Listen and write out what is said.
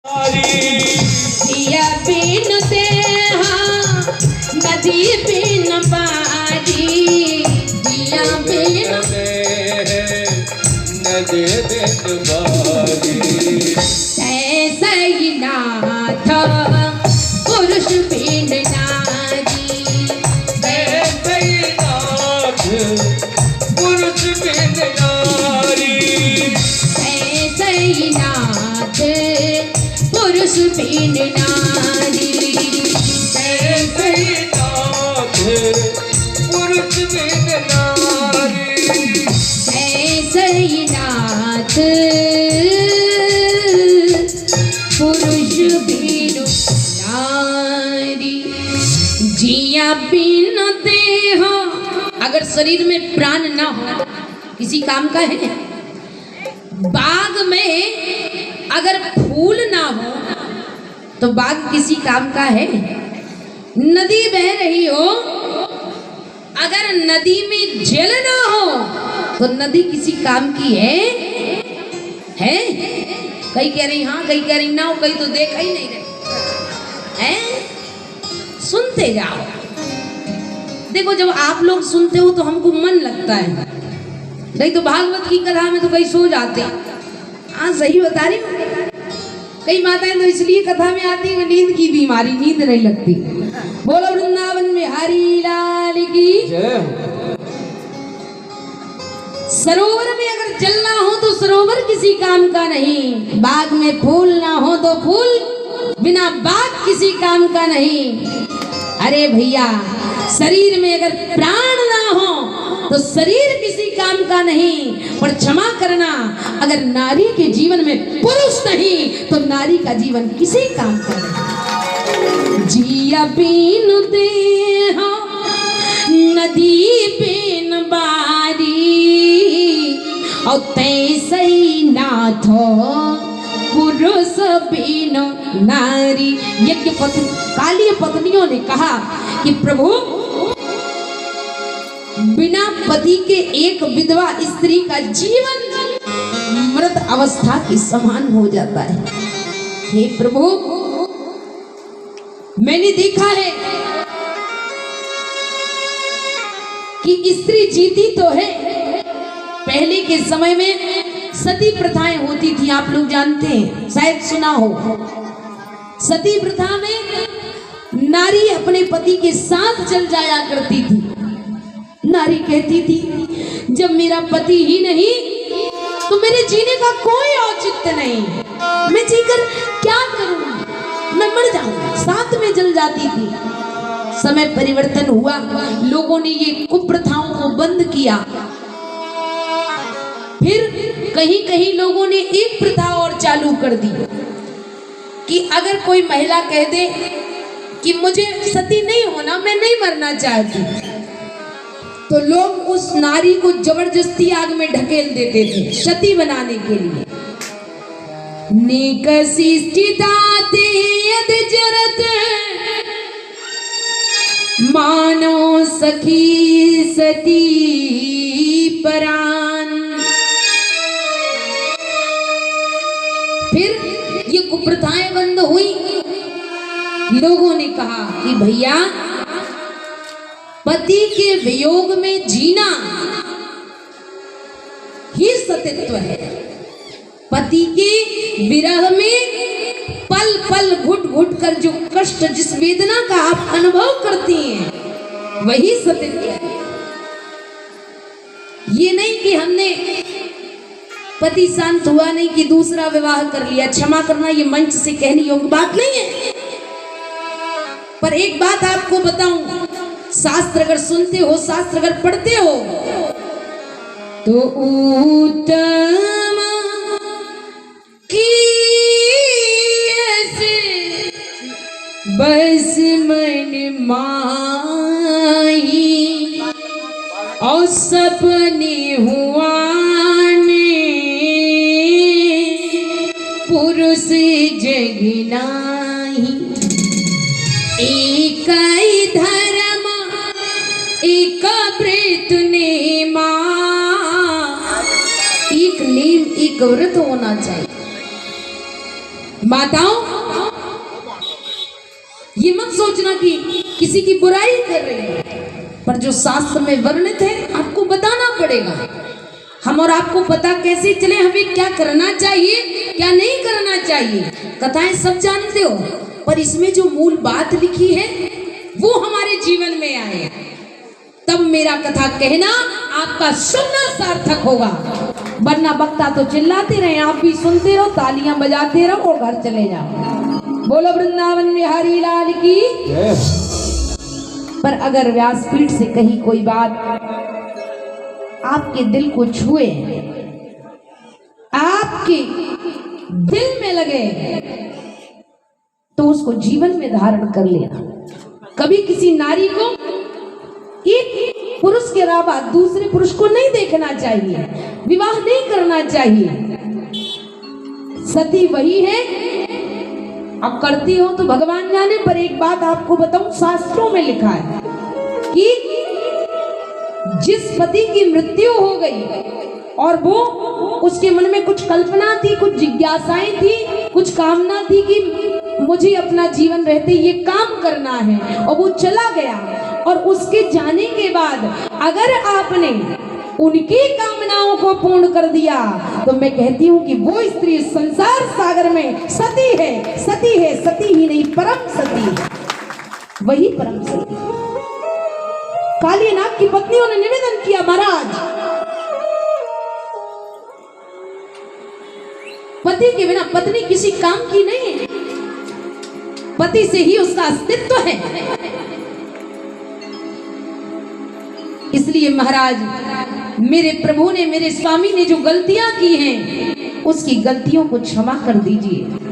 जिया बिन देहा नदी बिन बारी जिया बिन नदी बिन बारी ऐसा ही नाथ पुरुष बिन नारी ऐसा ही नाथ पुरुष बिन नारी ऐसा ही नाथ पुरुष बिन नारी ऐसे ही नाथ पुरुष बिन नारी ऐसे ही नाथ पुरुष बिन नारी जिया बिन देह अगर शरीर में प्राण ना हो किसी काम का है। बाग में अगर फूल ना हो तो बाग किसी काम का है। नदी बह रही हो अगर नदी में जल ना हो तो नदी किसी काम की है? कई कह रही हाँ, कई कह रही ना, कई तो देखा ही नहीं रहे हैं। सुनते जाओ। देखो जब आप लोग सुनते हो तो हमको मन लगता है, नहीं तो भागवत की कथा में तो कई सो जाते। हाँ सही बता रही हूँ। कई माताएं तो इसलिए कथा में आती है नींद की बीमारी, नींद नहीं लगती। बोलो वृंदावन में हरि लाल की जय। सरोवर में अगर जल ना हो तो सरोवर किसी काम का नहीं। बाग में फूल ना हो तो फूल बिना बाग किसी काम का नहीं। अरे भैया शरीर में अगर प्राण ना हो तो शरीर किसी काम का नहीं। पर क्षमा करना, अगर नारी के जीवन में पुरुष नहीं तो नारी का जीवन किसी काम का नहीं। जिया बिन देहा नदी बिन बारी और तैसे ही नाथ पुरुष बिन नारी। यज्ञ काली पत्नियों ने कहा कि प्रभु बिना पति के एक विधवा स्त्री का जीवन मृत अवस्था के समान हो जाता है। हे प्रभु मैंने देखा है कि स्त्री जीती तो है। पहले के समय में सती प्रथाएं होती थी, आप लोग जानते हैं, शायद सुना हो। सती प्रथा में नारी अपने पति के साथ चल जाया करती थी। नारी कहती थी जब मेरा पति ही नहीं तो मेरे जीने का कोई औचित्य नहीं, मैं जीकर क्या करूं, मैं मर जाऊं। साथ में जल जाती थी। समय परिवर्तन हुआ, लोगों ने ये कुप्रथाओं को बंद किया। फिर कहीं कहीं लोगों ने एक प्रथा और चालू कर दी कि अगर कोई महिला कह दे कि मुझे सती नहीं होना, मैं नहीं मरना चाहती, तो लोग उस नारी को जबरदस्ती आग में ढकेल देते थे सती बनाने के लिए। निकसिष्टिताते यद जरत मानो सखी सती परान। फिर ये कुप्रथाएं बंद हुई। लोगों ने कहा कि भैया पति के वियोग में जीना ही सतीत्व है। पति के विरह में पल पल घुट घुट कर जो कष्ट, जिस वेदना का आप अनुभव करती हैं, वही सतीत्व है। ये नहीं कि हमने पति शांत हुआ नहीं कि दूसरा विवाह कर लिया। क्षमा करना, ये मंच से कहने योग्य बात नहीं है। पर एक बात आपको बताऊं, शास्त्र अगर सुनते हो, शास्त्र अगर पढ़ते हो तो उत्तम की बस मन माही और सपने हुआ पुरुष जगनाही। एक धर्म एक प्रेत नेमा, एक नेम एक व्रत होना चाहिए। माताओं, ये मत सोचना कि किसी की बुराई कर रही है, पर जो शास्त्र में वर्णित है आपको बताना पड़ेगा। हम और आपको पता कैसे चले हमें क्या करना चाहिए, क्या नहीं करना चाहिए। कथाएं सब जानते हो, पर इसमें जो मूल बात लिखी है वो हमारे जीवन में आए, तब मेरा कथा कहना आपका सुनना सार्थक होगा। वरना वक्ता तो चिल्लाते रहे, आप भी सुनते रहो, तालियां बजाते रहो और घर चले जाओ। बोलो वृंदावन बिहारी लाल की। पर अगर व्यासपीठ से कहीं कोई बात आपके दिल को छुए, आपके दिल में लगे, तो उसको जीवन में धारण कर लेना। कभी किसी नारी को एक पुरुष के अलावा दूसरे पुरुष को नहीं देखना चाहिए, विवाह नहीं करना चाहिए। सती वही है, अब करती हो तो भगवान जाने, पर एक बात आपको बताऊं, शास्त्रों में लिखा है कि जिस पति की मृत्यु हो गई और वो उसके मन में कुछ कल्पना थी, कुछ जिज्ञासाएं थी, कुछ कामना थी कि मुझे अपना जीवन रहते ये काम करना है, और वो चला गया, और उसके जाने के बाद अगर आपने उनकी कामनाओं को पूर्ण कर दिया, तो मैं कहती हूँ कि वो स्त्री संसार सागर में सती है, सती है, सती ही नहीं परम सती है, वही परम सती। कालीनाग की पत्नियों ने निवेदन किया, महाराज पति के बिना पत्नी किसी काम की नहीं है, पति से ही उसका अस्तित्व है। इसलिए महाराज, मेरे प्रभु ने, मेरे स्वामी ने जो गलतियां की हैं, उसकी गलतियों को क्षमा कर दीजिए।